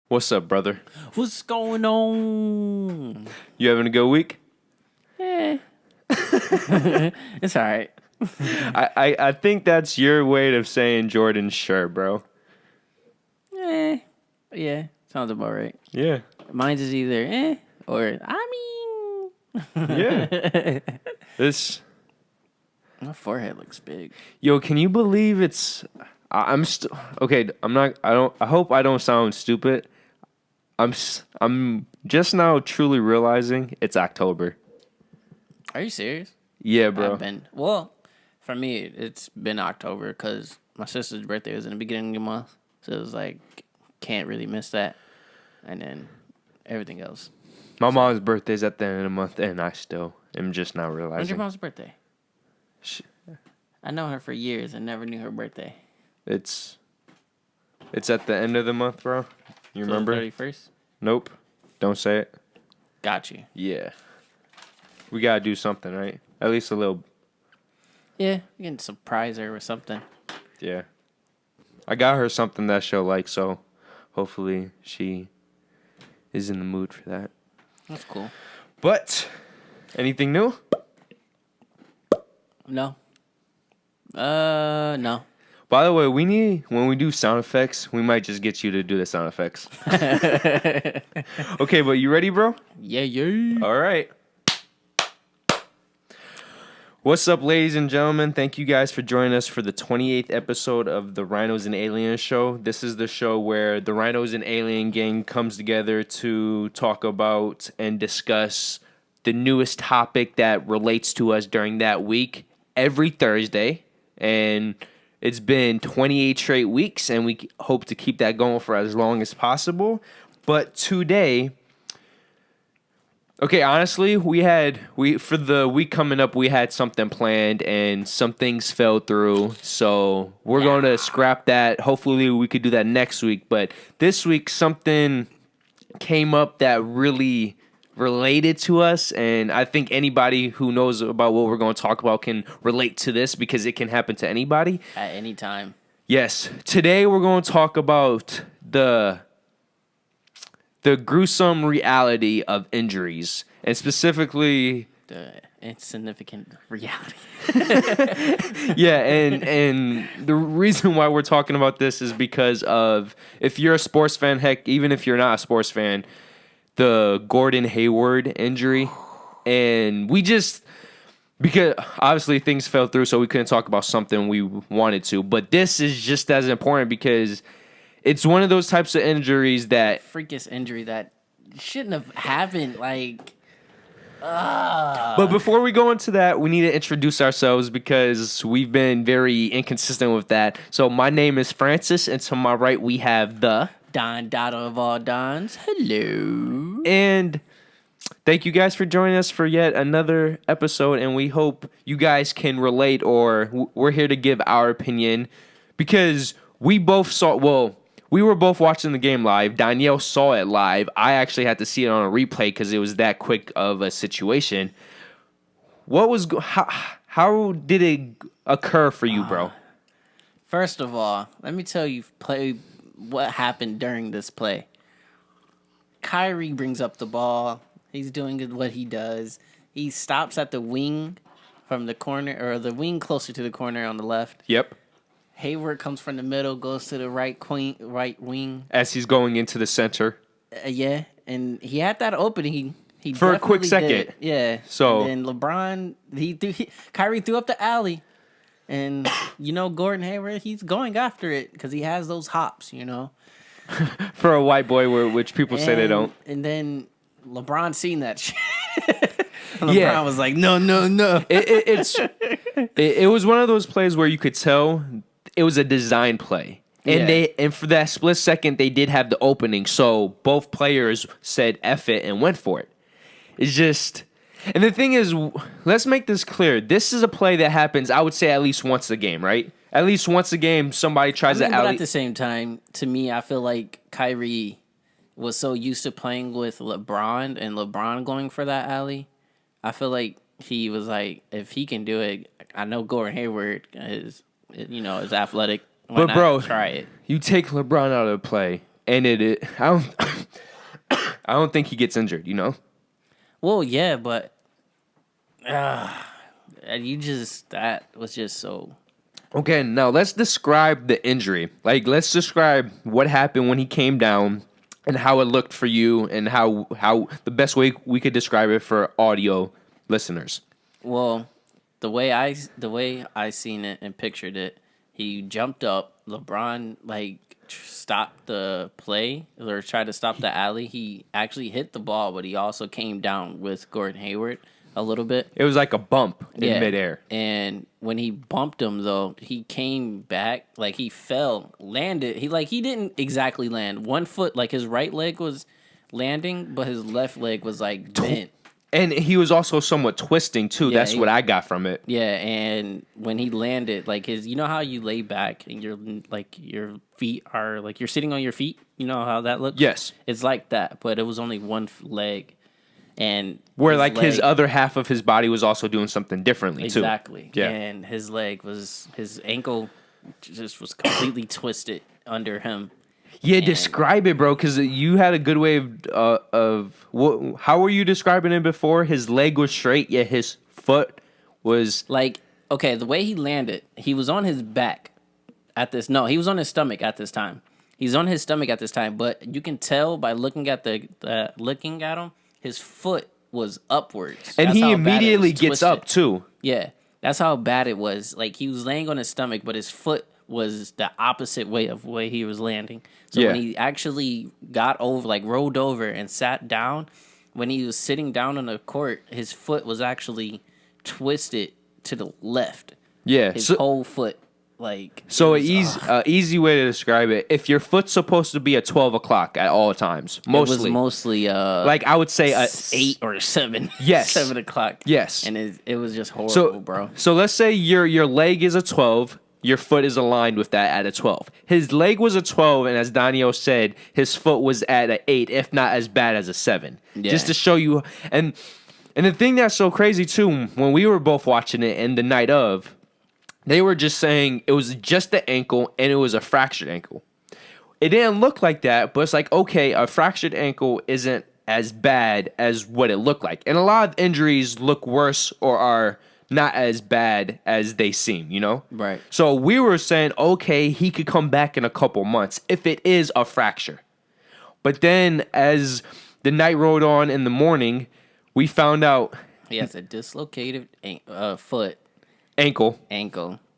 What's up, brother? What's going on? You having a good week? It's all right. I think that's your way of saying Jordan's shirt, bro. Yeah, sounds about right. Yeah. Mine's is either or I mean. Yeah. This. My forehead looks big. Yo, can you believe it's? I'm still okay. I'm not. I don't. I hope I don't sound stupid. I'm just now truly realizing it's October. Are you serious? Yeah, bro. For me, it's been October because my sister's birthday was in the beginning of the month, so it was like can't really miss that, and then everything else. My mom's birthday's at the end of the month, and I still am just now When's realizing. your mom's birthday? I know her for years and never knew her birthday. It's at the end of the month, bro. You remember? 31st? Nope. Don't say it. Got you. Yeah. We gotta do something, right? At least a little. Yeah, we can surprise her with something. Yeah. I got her something that she'll like, so hopefully she is in the mood for that. That's cool. But, anything new? No. No. By the way, when we do sound effects, we might just get you to do the sound effects. Okay, but you ready, bro? Yeah. All right. What's up, ladies and gentlemen? Thank you guys for joining us for the 28th episode of the Rhinos and Aliens show. This is the show where the Rhinos and Alien gang comes together to talk about and discuss the newest topic that relates to us during that week every Thursday. And it's been 28 straight weeks, and we hope to keep that going for as long as possible. But today, okay, honestly, for the week coming up, we had something planned, and some things fell through. So we're going to scrap that. Hopefully, we could do that next week. But this week, something came up that really related to us, and I think anybody who knows about what we're going to talk about can relate to this because it can happen to anybody At any time. Yes, today we're going to talk about the gruesome reality of injuries, and specifically The insignificant reality. yeah, and the reason why we're talking about this is because of, if you're a sports fan, heck, even if you're not a sports fan, the Gordon Hayward injury. And because obviously things fell through, so we couldn't talk about something we wanted to. But this is just as important because it's one of those types of injuries that... Freakish injury that shouldn't have happened, like... But before we go into that, we need to introduce ourselves because we've been very inconsistent with that. So my name is Francis, and to my right we have the... Don Dada of all Dons. Hello. And thank you guys for joining us for yet another episode, and we hope you guys can relate, or we're here to give our opinion because we were both watching the game live. Danielle saw it live. I actually had to see it on a replay because it was that quick of a situation. How did it occur for you, bro? First of all, let me tell you what happened during this play. Kyrie brings up the ball. He's doing what he does. He stops at the wing from the corner, or the wing closer to the corner on the left. Yep. Hayward comes from the middle, goes to the right wing. As he's going into the center. Yeah, and he had that opening. He For a quick definitely second. did. Yeah. So- and then LeBron, Kyrie threw up the alley. And, Gordon Hayward, he's going after it because he has those hops, For a white boy, which people say they don't. And then LeBron seen that shit. Yeah. LeBron was like, no. It was one of those plays where you could tell it was a design play. And Yeah. for that split second, they did have the opening. So both players said F it and went for it. It's just... And the thing is, let's make this clear. This is a play that happens, I would say, at least once a game, right? At least once a game, somebody tries to But alley. at the same time, to me, I feel like Kyrie was so used to playing with LeBron and LeBron going for that alley. I feel like he was like, if he can do it, I know Gordon Hayward is athletic. Why But not bro, try it. You take LeBron out of the play, and I don't I don't think he gets injured. You know. Well, yeah, but that was just so. Okay, now let's describe the injury. Like, let's describe what happened when he came down and how it looked for you, and how the best way we could describe it for audio listeners. Well, the way I seen it and pictured it, he jumped up. LeBron stopped the play or tried to stop the alley. He actually hit the ball, but he also came down with Gordon Hayward a little bit. It was like a bump in midair. And when he bumped him, though, he came back, like he fell, landed. He didn't exactly land. One foot, like his right leg was landing, but his left leg was like bent. And he was also somewhat twisting too. Yeah, That's what I got from it. Yeah, and when he landed, like you know how you lay back and your feet are like you're sitting on your feet. You know how that looks. Yes, it's like that, but it was only one leg, and where his other half of his body was also doing something differently too. Exactly. Yeah, and his ankle just was completely twisted under him. Yeah, describe it, bro, because you had a good way how were you describing it before? His leg was straight, yet his foot was okay, the way he landed, he was on his back at this. No, he was on his stomach at this time. He's on his stomach at this time, but you can tell by looking at looking at him, his foot was upwards, and he immediately gets up too. Yeah, that's how bad it was. Like he was laying on his stomach, but his foot was the opposite way of the way he was landing. So when he actually rolled over and sat down, when he was sitting down on the court, his foot was actually twisted to the left. Yeah, his whole foot. Easy way to describe it. If your foot's supposed to be at 12 o'clock at all times, it was mostly I would say 8 or 7. Yes, 7 o'clock. Yes, and it was just horrible, bro. So let's say your leg is a 12. Your foot is aligned with that at a 12. His leg was a 12, and as Daniel said, his foot was at an 8, if not as bad as a 7. Yeah. Just to show you. And the thing that's so crazy, too, when we were both watching it and the night of, they were just saying it was just the ankle, and it was a fractured ankle. It didn't look like that, but it's like, okay, a fractured ankle isn't as bad as what it looked like. And a lot of injuries look worse or are not as bad as they seem, you know? Right. So we were saying, okay, he could come back in a couple months if it is a fracture. But then as the night rolled on in the morning, we found out he has a dislocated foot. Ankle.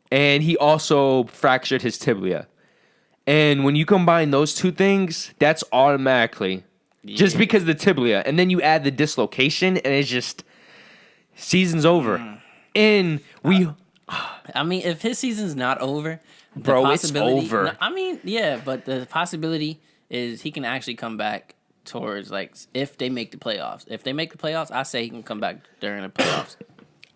And he also fractured his tibia. And when you combine those two things, that's automatically just because of the tibia. And then you add the dislocation, and it's just season's over. And I mean, if his season's not over, bro, it's over. No, I mean, yeah, but the possibility is he can actually come back towards if they make the playoffs. If they make the playoffs, I say he can come back during the playoffs.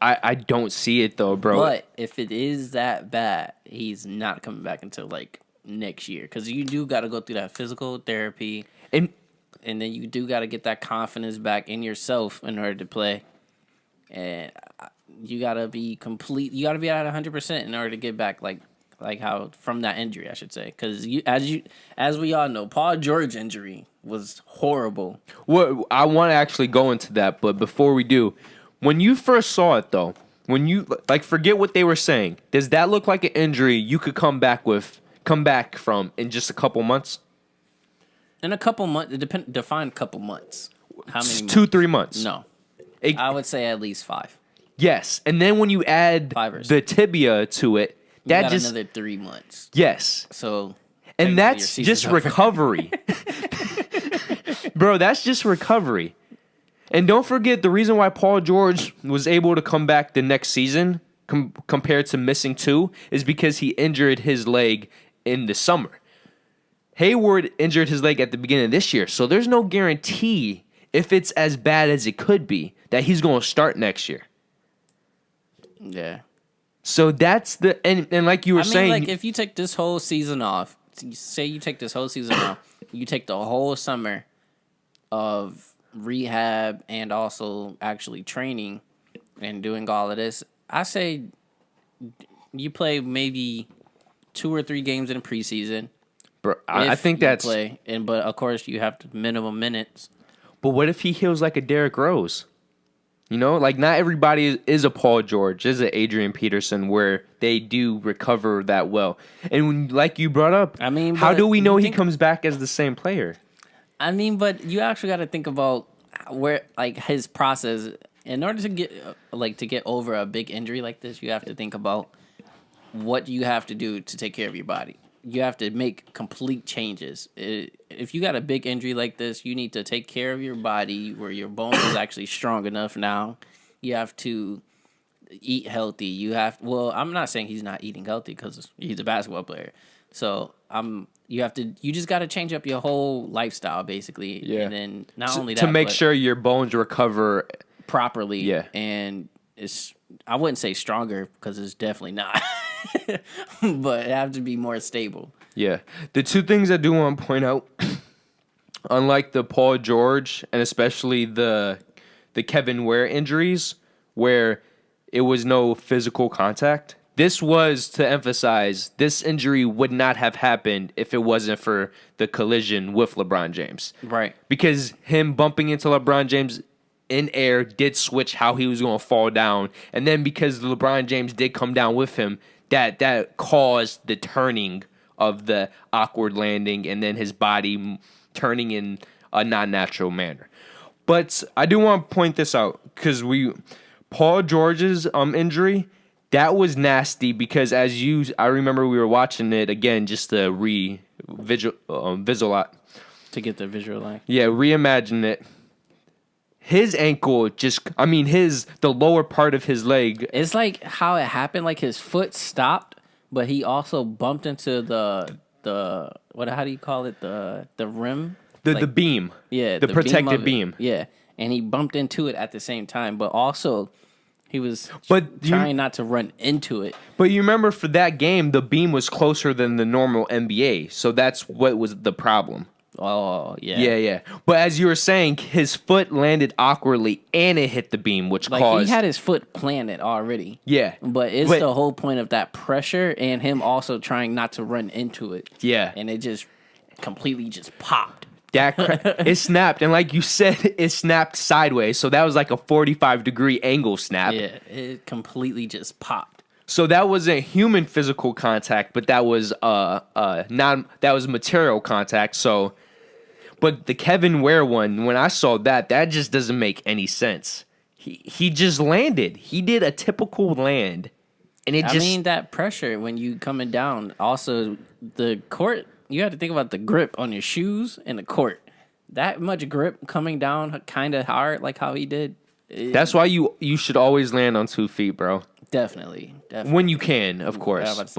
I don't see it though, bro. But if it is that bad, he's not coming back until next year, because you do got to go through that physical therapy, and then you do got to get that confidence back in yourself in order to play, and you gotta be complete. You gotta be at 100% in order to get back, like how from that injury, I should say. Because as we all know, Paul George injury was horrible. Well, I want to actually go into that, but before we do, when you first saw it though, when you forget what they were saying, does that look like an injury you could come back from in just a couple months? In a couple months, define couple months. How many? 2-3 months. No, I would say at least 5. Yes, and then when you add the tibia to it, that just another 3 months. Yes. So, and that's just recovery, bro. That's just recovery. And don't forget, the reason why Paul George was able to come back the next season compared to missing 2 is because he injured his leg in the summer. Hayward injured his leg at the beginning of this year, so there's no guarantee if it's as bad as it could be that he's going to start next year. Yeah. So that's and like you were saying, if you take this whole season off, say you take this whole season off, you take the whole summer of rehab and also actually training and doing all of this, I say you play maybe 2 or 3 games in the preseason. Bro, I If think you that's. play, but of course you have to minimum minutes. But what if he heals like a Derrick Rose? You know, like not everybody is a Paul George, is an Adrian Peterson, where they do recover that well. And when, like you brought up, I mean, how but do we know you he think- comes back as the same player? I mean, but you actually got to think about where like his process. In order to get over a big injury like this, you have to think about what you have to do to take care of your body. You have to make complete changes. If you got a big injury like this, you need to take care of your body where your bones is actually strong enough now. You have to eat healthy. I'm not saying he's not eating healthy because he's a basketball player. So you just got to change up your whole lifestyle basically. Yeah. And then not only that, To make but sure your bones recover. properly. Yeah. And I wouldn't say stronger because it's definitely not. But it have to be more stable. Yeah. The two things I do want to point out, unlike the Paul George and especially the Kevin Ware injuries, where it was no physical contact, this was to emphasize this injury would not have happened if it wasn't for the collision with LeBron James. Right. Because him bumping into LeBron James in air did switch how he was going to fall down. And then because LeBron James did come down with him, that caused the turning of the awkward landing and then his body turning in a non-natural manner. But I do want to point this out because Paul George's injury, that was nasty because I remember we were watching it again just to visualize. To get the visual line. Yeah, reimagine it. His ankle the lower part of his leg. It's like how it happened. Like his foot stopped, but he also bumped into the how do you call it, the rim, The beam. yeah, The protected of it. beam. Yeah, and he bumped into it at the same time, but also he was But trying not to run into it. But you remember for that game, the beam was closer than the normal NBA, so that's what was the problem. Oh yeah, Yeah. But as you were saying, his foot landed awkwardly and it hit the beam, which like caused. he had his foot planted already. Yeah. But it's the whole point of that pressure and him also trying not to run into it. Yeah. And it just completely just popped. It snapped, and like you said, it snapped sideways, so that was like a 45-degree angle snap. Yeah, it completely just popped. So that wasn't human physical contact, but that was material contact. So, but the Kevin Ware one, when I saw that just doesn't make any sense. He just landed. He did a typical land, and I mean, that pressure when you coming down. Also, the court. You have to think about the grip on your shoes and the court. That much grip coming down kind of hard, like how he did. That's why you should always land on 2 feet, bro. Definitely. When you can, of course.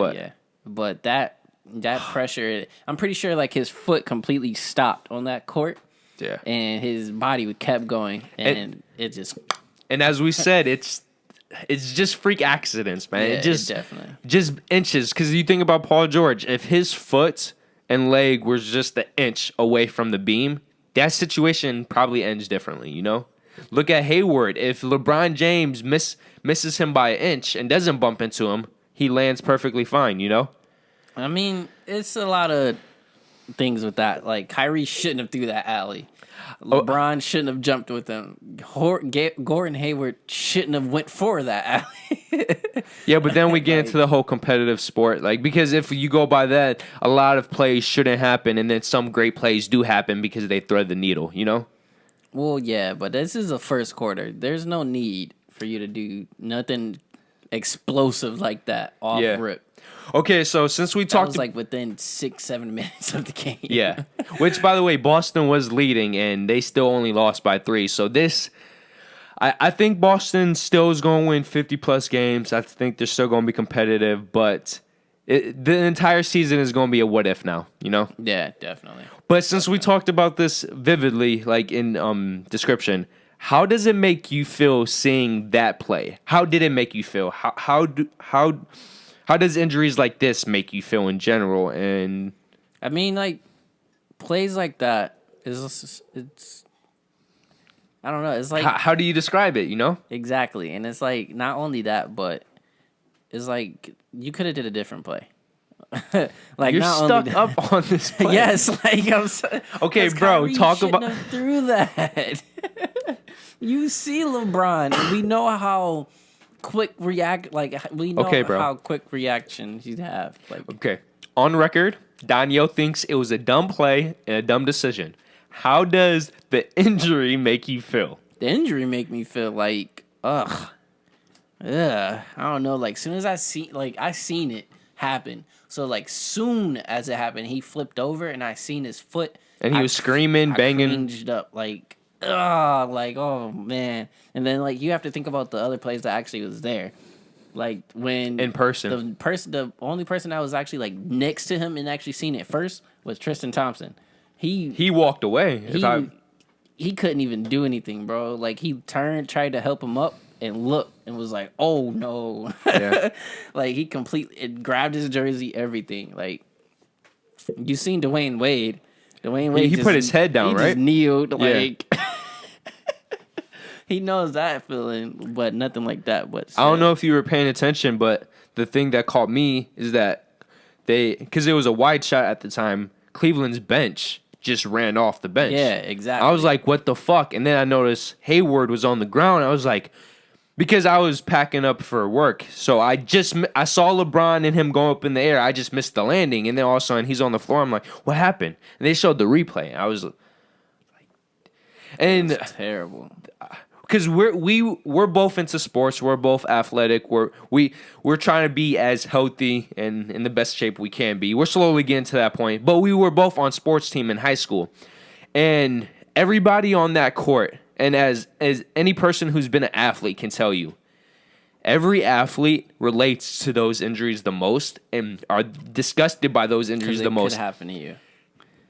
But that pressure, I'm pretty sure like his foot completely stopped on that court. Yeah. And his body kept going, and it just. And as we said, it's just freak accidents, man. Yeah, it just definitely. Just inches, because you think about Paul George, if his foot and leg was just an inch away from the beam, that situation probably ends differently, you know? Look at Hayward. If LeBron James misses him by an inch and doesn't bump into him, he lands perfectly fine, you know? I mean, it's a lot of things with that. Like, Kyrie shouldn't have threw that alley. LeBron shouldn't have jumped with him. Gordon Hayward shouldn't have went for that alley. Yeah, but then we get into the whole competitive sport. Like, because if you go by that, a lot of plays shouldn't happen, and then some great plays do happen because they thread the needle, you know? Well, yeah, but this is the first quarter. There's no need for you to do nothing explosive like that off rip. Okay, so since we That talked... was like within 6-7 minutes of the game. Yeah. Which, by the way, Boston was leading, and they still only lost by 3. So this... I think Boston still is going to win 50-plus games. I think they're still going to be competitive, but the entire season is going to be a what-if now, you know? Yeah, definitely. But since we talked about this vividly, like in description, how does it make you feel seeing that play? How did it make you feel? How does injuries like this make you feel in general? And I mean, like, plays like that it's I don't know. It's like how do you describe it? You know, exactly, and it's like not only that, but it's like you could have did a different play. Like You're not stuck only up on this play. yes, like Okay, 'cause bro, Kyrie talk shouldn't about- have threw that. You see LeBron, and we know how quick react. Like we know Okay, bro. how quick reactions you have. Like Okay. On record, Daniel thinks it was a dumb play and a dumb decision. How does the injury make you feel? the injury make me feel like ugh. I don't know. Like soon as I seen it happen. So like soon as it happened, he flipped over and I seen his foot. And he was screaming, banging. I cringed up like oh man. And then like you have to think about the other plays that actually was there. Like when In person. the only person that was actually like next to him and actually seen it first was Tristan Thompson. He walked away. He couldn't even do anything, bro. Like he turned, tried to help him up, and looked and was like, "Oh no!" Yeah. Like he completely grabbed his jersey, everything. Like you seen Dwayne Wade. Dwayne Wade. He put his head down, he right? Just kneeled Yeah. like. He knows that feeling, but nothing like that. But I don't know if you were paying attention, but the thing that caught me is that because it was a wide shot at the time, Cleveland's bench just ran off the bench. Yeah, exactly. I was like, what the fuck? And then I noticed Hayward was on the ground. I was like, because I was packing up for work. So I saw LeBron and him going up in the air. I just missed the landing. And then all of a sudden he's on the floor. I'm like, what happened? And they showed the replay. I was like, and it's terrible. because we're both into sports, we're both athletic, we're trying to be as healthy and in the best shape we can be. We're slowly getting to that point, but we were both on sports team in high school, and everybody on that court, and as any person who's been an athlete can tell you, every athlete relates to those injuries the most and are disgusted by those injuries the most. Could happen to you.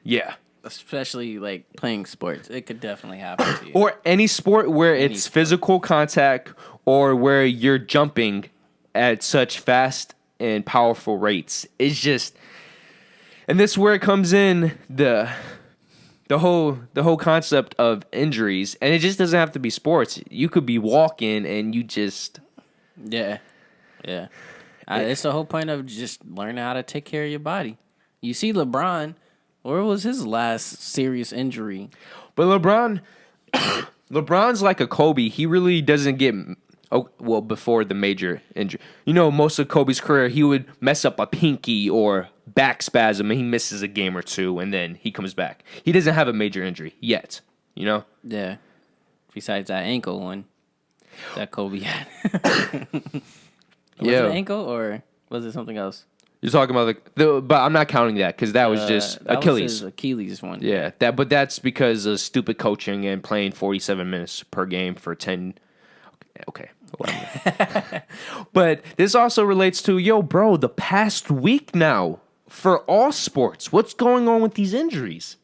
Yeah. Especially like playing sports, it could definitely happen to you. Or any sport where it's physical contact or where you're jumping at such fast and powerful rates. It's just, and this is where it comes in the whole concept of injuries, and it just doesn't have to be sports. You could be walking and you just yeah. It's the whole point of just learning how to take care of your body. You see LeBron. Where was his last serious injury? But LeBron's like a Kobe. He really doesn't get before the major injury. You know, most of Kobe's career, he would mess up a pinky or back spasm, and he misses a game or two, and then he comes back. He doesn't have a major injury yet. You know? Yeah. Besides that ankle one that Kobe had. Was it an ankle or was it something else? You're talking about but I'm not counting that because that was just Achilles. Was his Achilles one. Yeah, but that's because of stupid coaching and playing 47 minutes per game for 10. Okay. But this also relates to, bro, the past week now for all sports. What's going on with these injuries?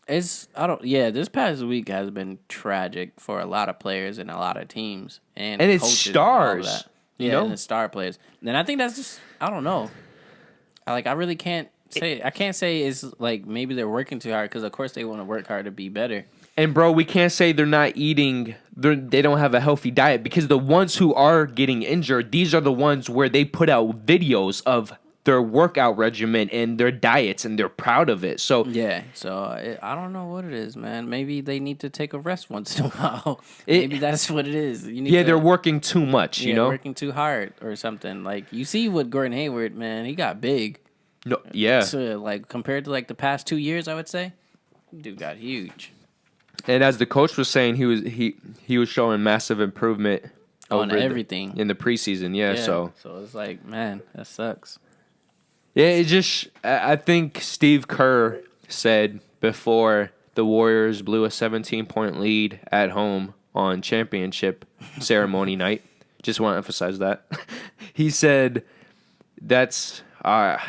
This past week has been tragic for a lot of players and a lot of teams and it's coaches stars. And all that. You Yeah, know? and the star players. And I think that's just, I don't know. I really can't say, I can't say it's like maybe they're working too hard because of course they want to work hard to be better. And bro, we can't say they're not eating, they don't have a healthy diet because the ones who are getting injured, these are the ones where they put out videos of their workout regimen and their diets and they're proud of it. So yeah, I don't know what it is, man. Maybe they need to take a rest once in a while. Maybe that's what it is. They're working too much, you know? Working too hard or something. Like you see with Gordon Hayward, man, he got big. No, yeah. So, like compared to like the past 2 years, I would say, dude got huge. And as the coach was saying, he was showing massive improvement on everything in the preseason. Yeah, so it's like, man, that sucks. Yeah, I think Steve Kerr said before the Warriors blew a 17-point lead at home on championship ceremony night. Just want to emphasize that. He said that's, I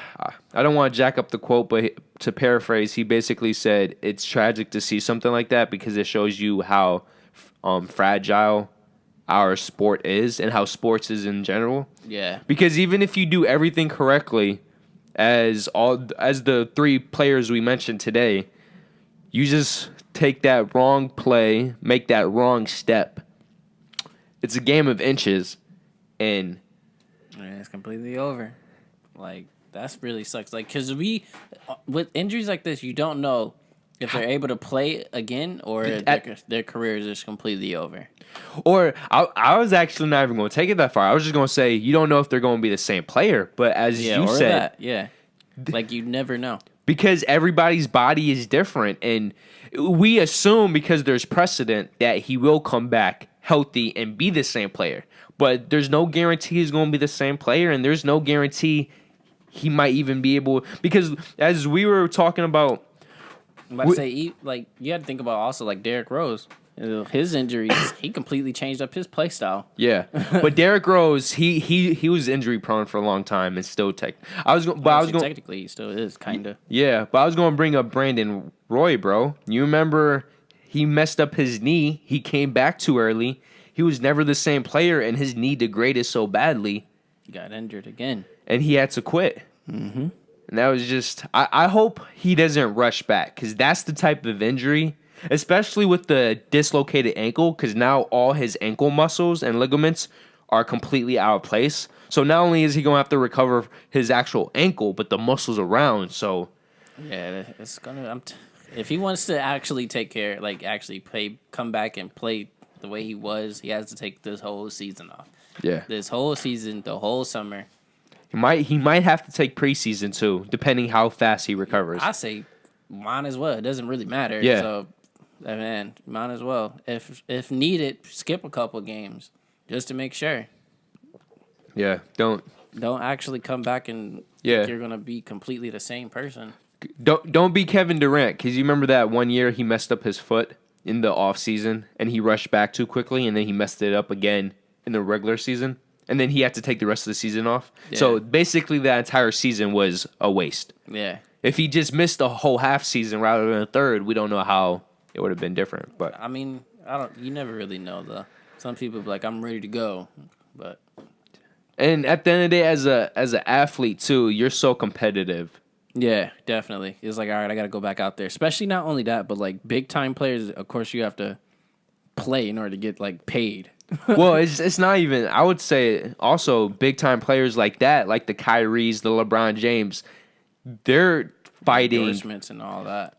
don't want to jack up the quote, but to paraphrase, he basically said it's tragic to see something like that because it shows you how fragile our sport is and how sports is in general. Yeah. Because even if you do everything correctly, as the three players we mentioned today, you just take that wrong play, make that wrong step. It's a game of inches, and it's completely over. Like, that's really sucks. Like, because with injuries like this, you don't know if they're able to play again or their career is just completely over. Or I was actually not even going to take it that far. I was just going to say you don't know if they're going to be the same player. But as you said, like you never know because everybody's body is different, and we assume because there's precedent that he will come back healthy and be the same player. But there's no guarantee he's going to be the same player, and there's no guarantee he might even be able, because as we were talking about. Like you had to think about also like Derrick Rose, his injuries. He completely changed up his play style. Yeah, but Derrick Rose, he was injury prone for a long time and still Technically he still is kind of. Yeah, but I was going to bring up Brandon Roy, bro. You remember he messed up his knee. He came back too early. He was never the same player, and his knee degraded so badly. He got injured again, and he had to quit. Mm-hmm. And that was just, I hope he doesn't rush back, because that's the type of injury, especially with the dislocated ankle, because now all his ankle muscles and ligaments are completely out of place. So not only is he going to have to recover his actual ankle, but the muscles around. So yeah, it's gonna. If he wants to actually take care, like actually come back and play the way he was, he has to take this whole season off. Yeah, this whole season, the whole summer. He might have to take preseason too, depending how fast he recovers. I say, might as well. It doesn't really matter. Yeah. So, man, might as well. If needed, skip a couple games just to make sure. Yeah, don't actually come back and you're gonna be completely the same person. Don't be Kevin Durant, because you remember that one year he messed up his foot in the off season and he rushed back too quickly, and then he messed it up again in the regular season. And then he had to take the rest of the season off. Yeah. So basically that entire season was a waste. Yeah. If he just missed a whole half season rather than a third, we don't know how it would have been different. But I mean, you never really know though. Some people be like, I'm ready to go. But and at the end of the day, as an athlete too, you're so competitive. Yeah, definitely. It's like, all right, I gotta go back out there. Especially not only that, but like big time players, of course you have to play in order to get like paid. Well, it's not even. I would say also big time players like that, like the Kyries, the LeBron James, they're fighting endorsements and all that.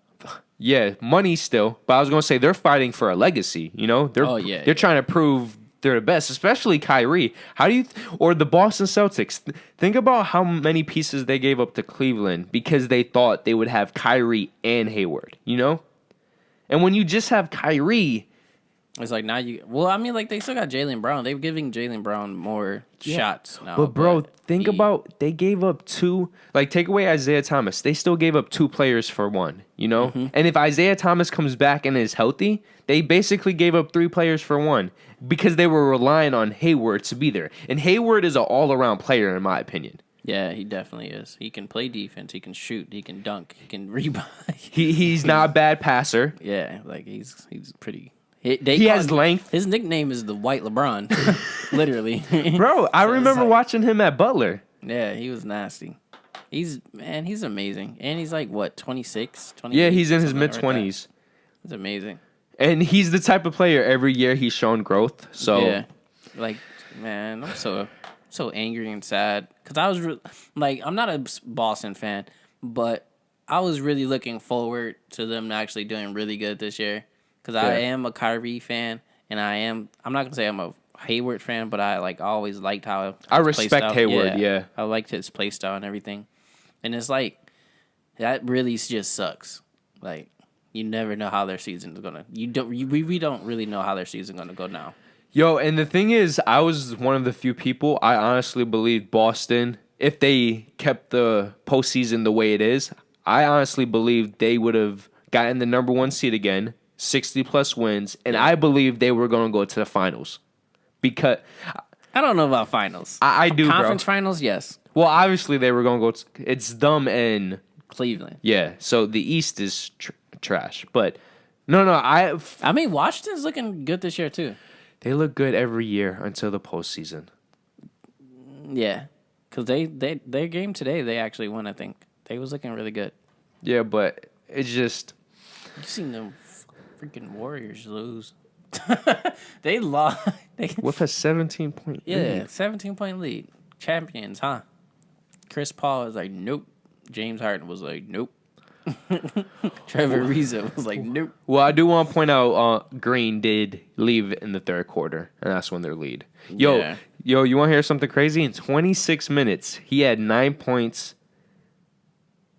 Yeah, money still, but I was gonna say they're fighting for a legacy. You know, they're trying to prove they're the best, especially Kyrie. How do you or the Boston Celtics? Think about how many pieces they gave up to Cleveland because they thought they would have Kyrie and Hayward. You know, and when you just have Kyrie. It's like now well, I mean, like they still got Jaylen Brown. They're giving Jaylen Brown more shots now. But bro, think about they gave up two. Like take away Isaiah Thomas, they still gave up two players for one. You know, and if Isaiah Thomas comes back and is healthy, they basically gave up three players for one because they were relying on Hayward to be there. And Hayward is an all-around player, in my opinion. Yeah, he definitely is. He can play defense. He can shoot. He can dunk. He can rebound. He's not a bad passer. Yeah, like he's pretty. He has length. His nickname is the White LeBron, literally. Bro, I remember watching him at Butler. Yeah, he was nasty. He's amazing. And he's like, what, 26? Yeah, he's in his mid-20s. It's amazing. And he's the type of player every year he's shown growth. So yeah, like, man, I'm so angry and sad. Because I was, I'm not a Boston fan, but I was really looking forward to them actually doing really good this year. Because I am a Kyrie fan, and I'm not going to say I'm a Hayward fan, but I always liked how I respect Hayward, yeah. I liked his play style and everything. And it's like, that really just sucks. Like, you never know how their season is going to... We don't really know how their season is going to go now. Yo, and the thing is, I was one of the few people, I honestly believed Boston, if they kept the postseason the way it is, I honestly believed they would have gotten the number one seed again, 60-plus wins, and I believe they were going to go to the finals. Because... I don't know about finals. I do, Conference finals, yes. Well, obviously, they were going to go... It's them and... Cleveland. Yeah, so the East is trash. But, no, I mean, Washington's looking good this year, too. They look good every year until the postseason. Yeah, because their game today, they actually won, I think. They was looking really good. Yeah, but it's just... You seen them freaking Warriors lose. They lost. With a 17-point lead. Yeah, 17-point lead. Champions, huh? Chris Paul was like, nope. James Harden was like, nope. Trevor Ariza was like, nope. Well, I do want to point out Green did leave in the third quarter, and that's when their lead. Yo, you want to hear something crazy? In 26 minutes, he had 9 points.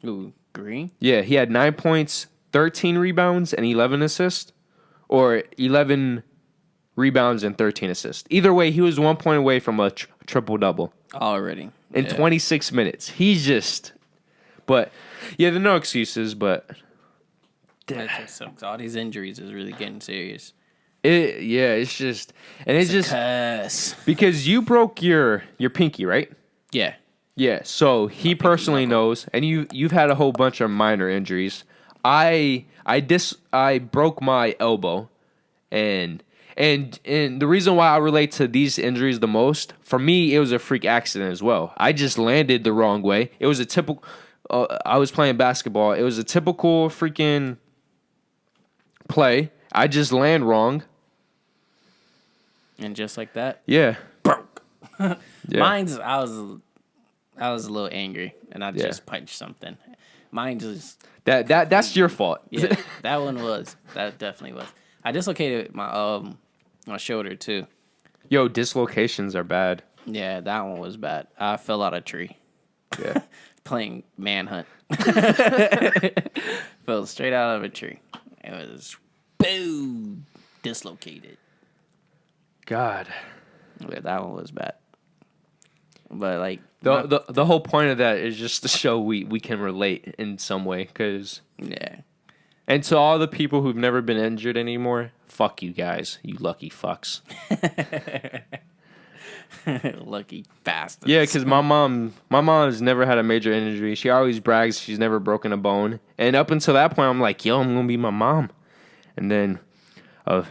Ooh, Green? Yeah, he had 9 points, 13 rebounds, and 11 assists. Or 11 rebounds and 13 assists. Either way, he was 1 point away from a triple-double. Already. In 26 minutes. He's just... But, yeah, there are no excuses, but... That just sucks. All these injuries is really getting serious. It's just... And it's just... Curse. Because you broke your pinky, right? Yeah. Yeah, so he personally knows, and you've had a whole bunch of minor injuries. I broke my elbow, and the reason why I relate to these injuries the most, for me, it was a freak accident as well. I just landed the wrong way. It was a typical. I was playing basketball. It was a typical freaking play. I just land wrong, and just like that, yeah, broke. Yeah. Mine's I was a little angry, and I just punched something. Mine just that's your fault. Yeah, that definitely was. I dislocated my shoulder too. Yo, dislocations are bad. Yeah, that one was bad. I fell out of a tree. Yeah. Playing manhunt. Fell straight out of a tree. It was boom, dislocated. God. Yeah, that one was bad. But like the whole point of that is just to show we can relate in some way, because yeah. And to all the people who've never been injured anymore, fuck you guys, you lucky fucks. Lucky bastards. Yeah, because my mom has never had a major injury. She always brags she's never broken a bone. And up until that point, I'm like, yo, I'm gonna be my mom. And then a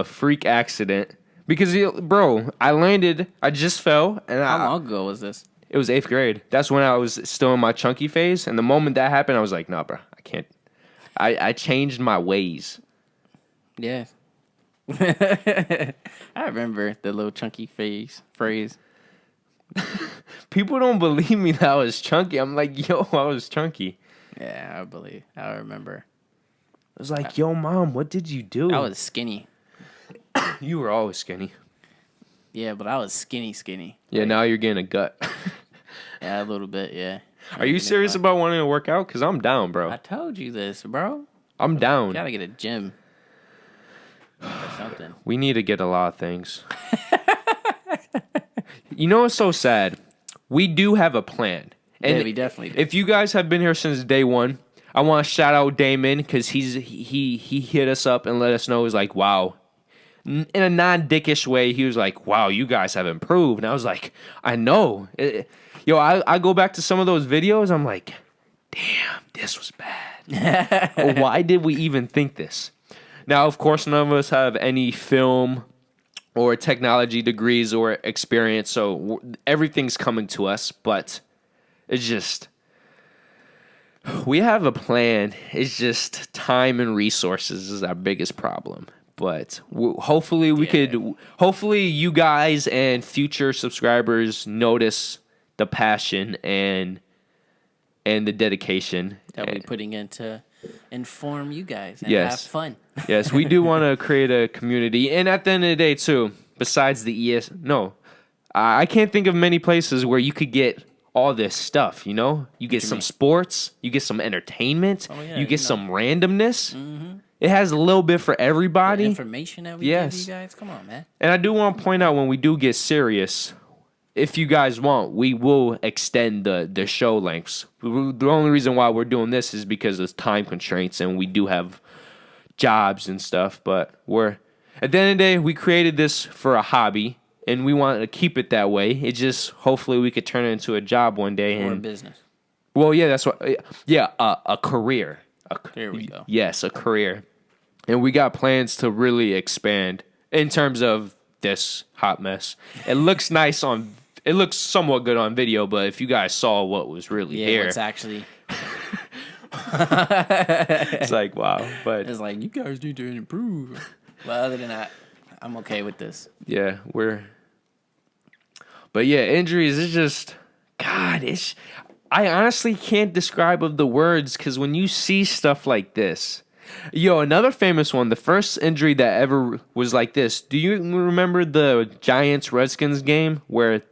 freak accident. Because, bro, I just fell. And how long ago was this? It was 8th grade. That's when I was still in my chunky phase. And the moment that happened, I was like, nah, bro, I can't. I changed my ways. Yeah. I remember the little chunky phrase. People don't believe me that I was chunky. I'm like, yo, I was chunky. Yeah, I remember. I was like, yo, mom, what did you do? I was skinny. You were always skinny. Yeah, but I was skinny. Yeah, now you're getting a gut. Yeah, a little bit, yeah. Are you serious about wanting to work out? Because I'm down, bro. I told you this, bro. I'm down. You gotta get a gym. Or something. We need to get a lot of things. You know what's so sad? We do have a plan. And yeah, we definitely do. If you guys have been here since day one, I want to shout out Damon, because he hit us up and let us know. He was like, wow. In a non-dickish way, he was like, wow, you guys have improved. And I was like, I know. I go back to some of those videos. I'm like, damn, this was bad. Why did we even think this? Now, of course, none of us have any film or technology degrees or experience, so everything's coming to us, but it's just, we have a plan. It's just time and resources is our biggest problem. But hopefully hopefully you guys and future subscribers notice the passion and the dedication that we're putting in to inform you guys and yes. have fun. Yes, we do want to create a community. And at the end of the day, too, besides the I can't think of many places where you could get all this stuff, you know? You get some sports, you get some entertainment, you get some randomness. Mm-hmm. It has a little bit for everybody. The information that we give you guys, come on, man. And I do want to point out, when we do get serious, if you guys want, we will extend the show lengths. The only reason why we're doing this is because of time constraints, and we do have jobs and stuff. But at the end of the day, we created this for a hobby, and we want to keep it that way. It just, hopefully we could turn it into a job one day. Or a business. Well, yeah, that's what. Yeah, a career. There we go. Yes, a career. And we got plans to really expand in terms of this hot mess. It looks nice it looks somewhat good on video, but if you guys saw what was really here. What's actually. It's like, wow. But it's like, you guys need to improve. But other than that, I'm okay with this. Yeah, but yeah, injuries is just God, I honestly can't describe of the words because when you see stuff like this, yo, another famous one, the first injury that ever was like this. Do you remember the Giants Redskins game where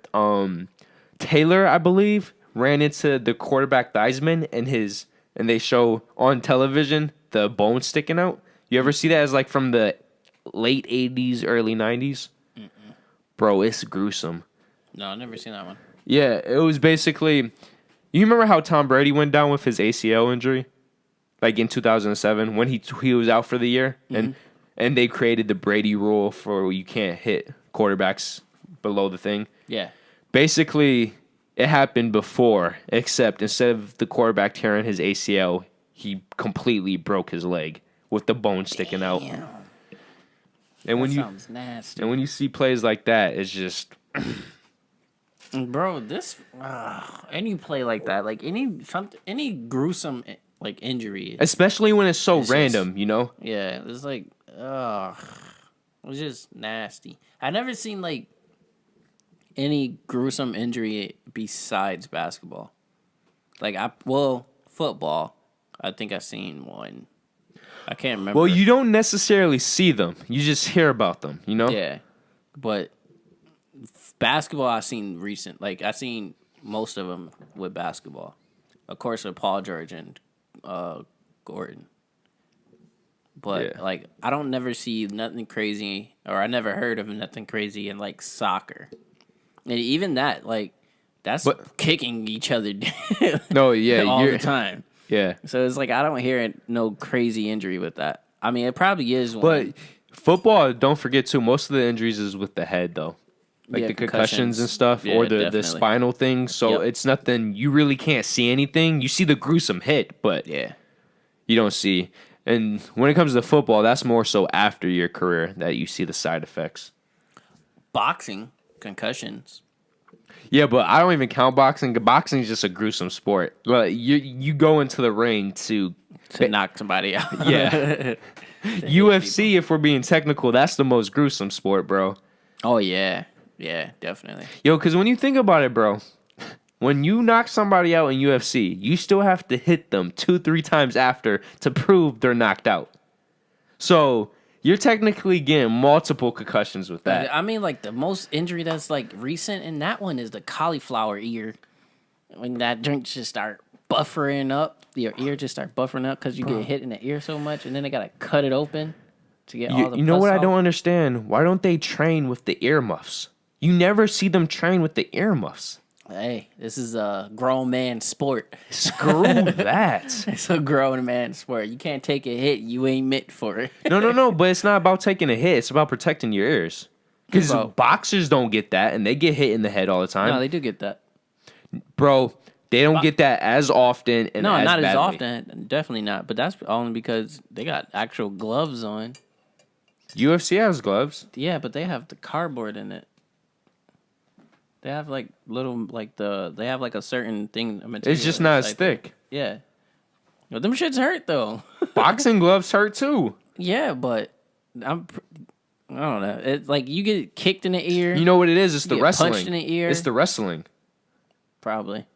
Taylor, I believe, ran into the quarterback Theismann and they show on television the bone sticking out? You ever see that as like from the late 80s, early 90s? Bro, it's gruesome. No, I've never seen that one. Yeah, it was basically. You remember how Tom Brady went down with his ACL injury, like in 2007 when he was out for the year, and they created the Brady rule for you can't hit quarterbacks below the thing. Yeah. Basically, it happened before, except instead of the quarterback tearing his ACL, he completely broke his leg with the bone sticking out. And That sounds nasty. And when you see plays like that, it's just. Bro, any play like that, like any gruesome like injury, Especially when it's so random, just, you know? Yeah, it's like, it's just nasty. I never seen like any gruesome injury besides basketball. Like football. I think I've seen one. I can't remember. Well, you don't necessarily see them; you just hear about them, you know? Yeah, but basketball, I've seen recent. Like I've seen most of them with basketball. Of course, with Paul George and Gordon. But like, I don't never see nothing crazy, or I never heard of nothing crazy in like soccer. And even that, like, that's kicking each other No, yeah, all the time. Yeah. So it's like I don't hear no crazy injury with that. I mean, it probably is one. But football, don't forget too, most of the injuries is with the head though. Like the concussions and stuff, or the spinal thing. So it's nothing, you really can't see anything. You see the gruesome hit, but you don't see. And when it comes to football, that's more so after your career that you see the side effects. Boxing, concussions. Yeah, but I don't even count boxing. Boxing is just a gruesome sport. Well, you go into the ring to knock somebody out. Yeah. UFC, if we're being technical, that's the most gruesome sport, bro. Oh, yeah. Yeah, definitely. Yo, because when you think about it, bro, when you knock somebody out in UFC, you still have to hit them 2-3 times after to prove they're knocked out. So you're technically getting multiple concussions with that. I mean, like, the most injury that's, like, recent in that one is the cauliflower ear. When that drink just start buffering up, your ear just start buffering up because you get hit in the ear so much, and then they got to cut it open to get all the You know what pus I don't out. understand? Why don't they train with the earmuffs? You never see them train with the earmuffs. Hey, this is a grown man sport. Screw that. It's a grown man sport. You can't take a hit. You ain't meant for it. No. But it's not about taking a hit. It's about protecting your ears. Because Bro. boxers don't get that, and they get hit in the head all the time. No, they do get that. Bro, they don't get that as often. And No, as not badly. as often. Definitely not. But that's only because they got actual gloves on. UFC has gloves. Yeah, but they have the cardboard in it. They have like they have like a certain thing. Material It's just not as like thick. Yeah. But them shits hurt though. Boxing gloves hurt too. Yeah, but I don't know. It's like you get kicked in the ear. You know what it is? It's the get wrestling. punched in the ear. It's the wrestling. Probably.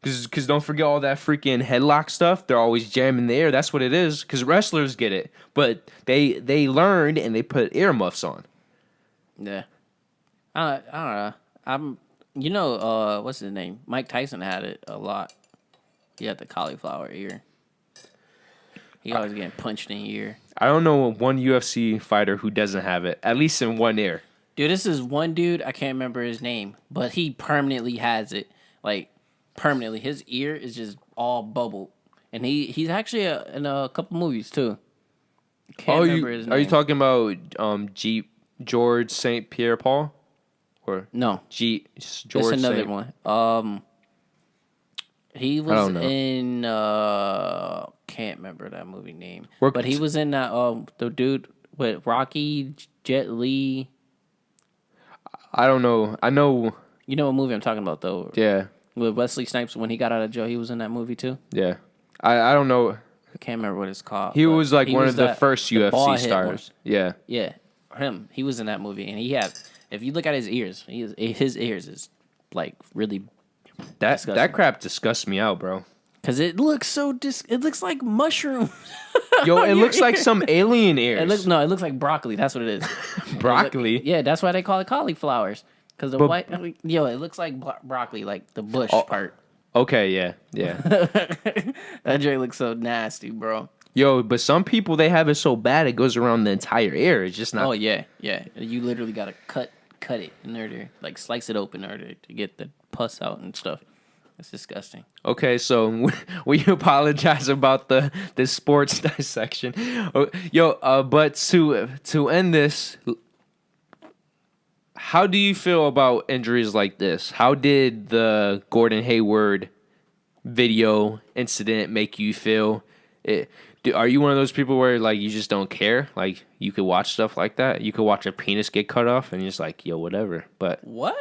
Because don't forget all that freaking headlock stuff. They're always jamming the air. That's what it is. Because wrestlers get it. But they learned and they put earmuffs on. Yeah. I don't know. What's his name? Mike Tyson had it a lot. He had the cauliflower ear. He always getting punched in the ear. I don't know one UFC fighter who doesn't have it, at least in one ear. Dude, this is one dude, I can't remember his name, but he permanently has it. Like, permanently. His ear is just all bubbled. And he's actually in a couple movies, too. Can't remember his name. Are you talking about George St. Pierre Paul? Or No. George It's another one. He was in can't remember that movie name. But he was in that the dude with Rocky, Jet Li. I don't know. I know. You know what movie I'm talking about though? Yeah. With Wesley Snipes when he got out of jail, he was in that movie too. Yeah. I don't know. I can't remember what it's called. He was like one of the first the UFC stars. Yeah. Yeah. Him. He was in that movie and he had, if you look at his ears, his ears is like really That crap disgusts me out, bro. Cause it looks so it looks like mushrooms. Yo, it looks like some alien ears. It looks like broccoli. That's what it is. Broccoli? Yeah, that's why they call it cauliflowers. Cause it looks like broccoli, like the bush part. Okay, yeah. That Dre looks so nasty, bro. Yo, but some people, they have it so bad it goes around the entire ear. It's just not. Oh yeah. You literally gotta cut it in order, like slice it open in order to get the pus out and stuff. It's disgusting. Okay, so we apologize about the sports dissection. Yo, but to end this, how do you feel about injuries like this? How did the Gordon Hayward video incident make you feel? Are you one of those people where like you just don't care? Like you could watch stuff like that. You could watch a penis get cut off and you're just like, yo, whatever. But what?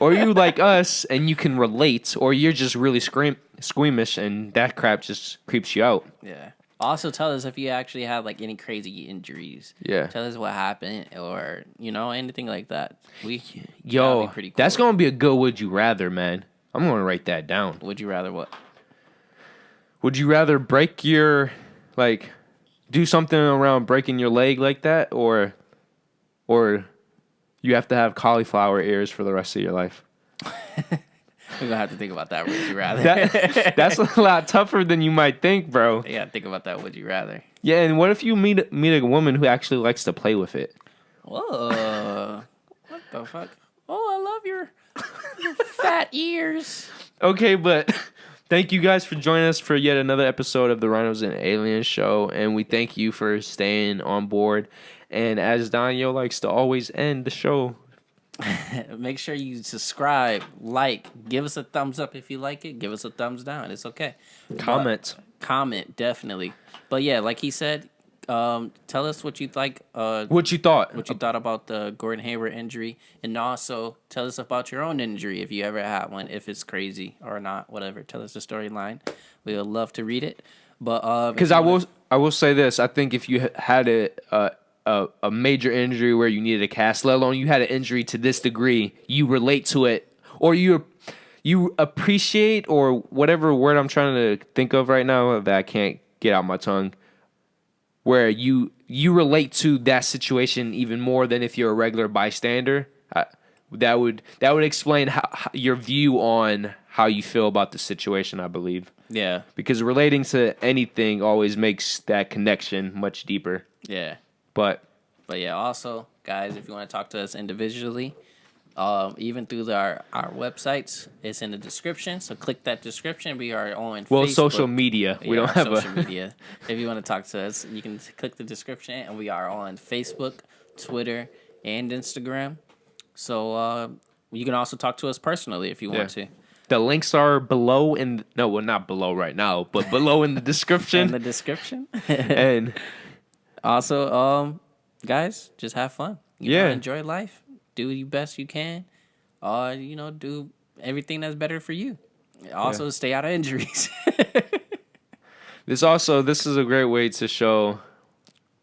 Or you like us and you can relate, or you're just really squeamish and that crap just creeps you out. Yeah. Also, tell us if you actually have like any crazy injuries. Yeah. Tell us what happened, or anything like that. Yo, pretty cool. That's gonna be a good would you rather, man. I'm gonna write that down. Would you rather what? Would you rather break your do something around breaking your leg like that, or you have to have cauliflower ears for the rest of your life? We're gonna have to think about that. Would you rather? That's a lot tougher than you might think, bro. Yeah, think about that. Would you rather? Yeah, and what if you meet a woman who actually likes to play with it? Whoa! What the fuck? Oh, I love your fat ears. Okay, but thank you guys for joining us for yet another episode of the Rhinos and Aliens show, and we thank you for staying on board. And as Daniel likes to always end the show, make sure you subscribe, give us a thumbs up if you like it, give us a thumbs down. It's okay. Comment, definitely. But yeah, like he said, tell us what you like. What you thought about the Gordon Hayward injury, and also tell us about your own injury if you ever had one, if it's crazy or not, whatever. Tell us the storyline. We would love to read it. But because I will say this, I think if you had a major injury where you needed a cast, let alone you had an injury to this degree, you relate to it, or you appreciate, or whatever word I'm trying to think of right now that I can't get out my tongue, where you relate to that situation even more than if you're a regular bystander. That would explain how your view on how you feel about the situation, I believe. Yeah. Because relating to anything always makes that connection much deeper. Yeah. But yeah, also, guys, if you want to talk to us individually, even through our websites, it's in the description. So click that description. We are on Facebook. Social media. We don't have social media. If you want to talk to us, you can click the description, and we are on Facebook, Twitter, and Instagram. So you can also talk to us personally if you want to. The links are below not below right now, but below in the description. In the description. And also, guys, just have fun. Enjoy life. Do the best you can. Do everything that's better for you. Also, stay out of injuries. This is a great way to show,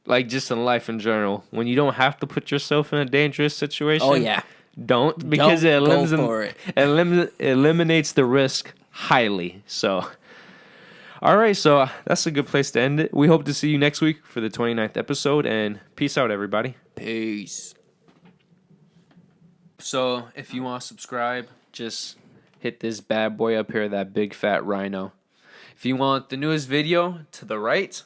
like, just in life in general, when you don't have to put yourself in a dangerous situation. Oh yeah. Don't, because it eliminates the risk highly. So, all right, so that's a good place to end it. We hope to see you next week for the 29th episode, and peace out, everybody. Peace. So, if you want to subscribe, just hit this bad boy up here, that big fat rhino. If you want the newest video, to the right.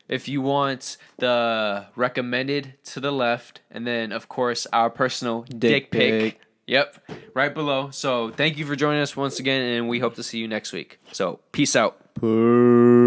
If you want the recommended, to the left. And then, of course, our personal dick pic. Yep, right below. So thank you for joining us once again, and we hope to see you next week. So peace out. Peace.